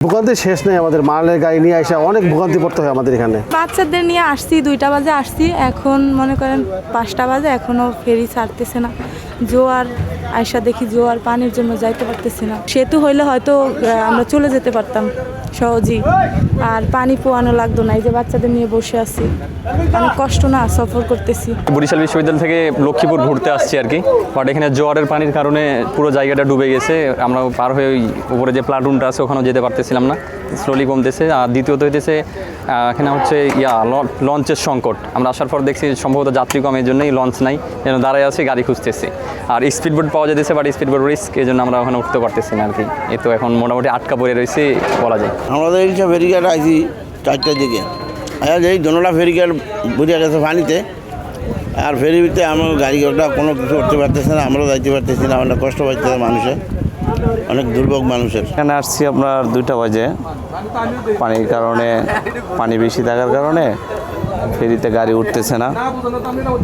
ভোগান্তি শেষ নেই, আমাদের মালের গাড়ি নিয়ে আসা অনেক ভোগান্তি পড়তে হয় আমাদের এখানে। বাচ্চাদের নিয়ে আসছি 2টা বাজে আসছি, এখন মনে করেন 5টা বাজে, এখনও ফেরি ছাড়তেছে না। জোয়ার আয়সা দেখি, জোয়ার পানির জন্য যাইতে পারতেছি না। সেতু হইলে হয়তো আমরা চলে যেতে পারতাম সহজেই, আর পানি পোয়ানো লাগতো না। এই যে বাচ্চাদের নিয়ে বসে আছি, অনেক কষ্ট না সফর করতেছি। বরিশাল বিশ্ববিদ্যালয় থেকে লক্ষ্মীপুর ঘুরতে আসছি আর কি, বাট এখানে জোয়ারের পানির কারণে পুরো জায়গাটা ডুবে গেছে। আমরা পার হয়ে ওই উপরে যে প্লাটুনটা আছে ওখানেও যেতে পারতেছিলাম না, স্লোলি কমতেছে। আর দ্বিতীয়ত হইতেছে এখানে হচ্ছে লঞ্চের সংকট। আমরা আসার পর দেখছি সম্ভবত যাত্রী কম, এই জন্যই লঞ্চ নাই, যেন দাঁড়ায় আছি, গাড়ি খুঁজতেছি। আর স্পিডবোট পাওয়া যেতেছে, বাট স্পিডবোট রিস্ক, এই জন্য আমরা ওখানে উঠতে পারতেছি না আর কি। এই তো এখন মোটামুটি আটকা পড়ে রয়েছে বলা যায়। আমাদের এইসব ফেরিঘাট আইছি 4টার দিকে, এই দোনোটা ফেরিঘাট বুঝে গেছে পানিতে। আর ফেরিতে আমার গাড়ি ঘোড়া কোনো কিছু করতে পারতেছে না, আমরাও যাইতে পারতেছি না, অনেক কষ্ট পাচ্ছে মানুষের, অনেক দুর্ভোগ মানুষের। এখানে আসছি আপনার 2টা বাজে, পানির কারণে, পানি বেশি থাকার কারণে ফেরিতে গাড়ি উঠতেছে না।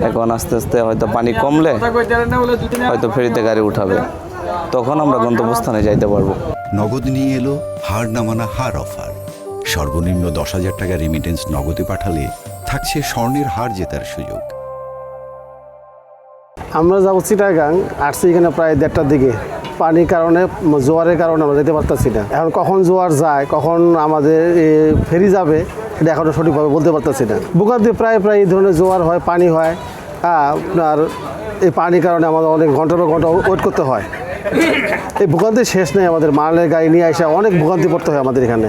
এখন আস্তে আস্তে হয়তো পানি কমলে হয়তো ফেরিতে গাড়ি উঠাবে, তখন আমরা গন্তব্যস্থানে যাইতে পারবো। নগদ নিয়ে এলো হার না মানা হার অফার। সর্বনিম্ন 10,000 টাকা রেমিটেন্স নগদে পাঠালে থাকছে স্বর্ণের হার জেতার সুযোগ। আমরা যাবো চিটাগাং, আসছি এখানে প্রায় 1:30টার দিকে। পানির কারণে, জোয়ারের কারণে আমরা যেতে পারতেছি না। এখন কখন জোয়ার যায়, কখন আমাদের ফেরি যাবে, এটা এখনও সঠিকভাবে বলতে পারতেছি না। ভোগান্তি প্রায় এই ধরনের জোয়ার হয়, পানি হয়। আপনার এই পানির কারণে আমাদের অনেক ঘন্টার পর ঘন্টা ওয়েট করতে হয়। এই ভোগান্তি শেষ নেই, আমাদের মালের গাড়ি নিয়ে আসা অনেক ভোগান্তি পড়তে হয় আমাদের এখানে।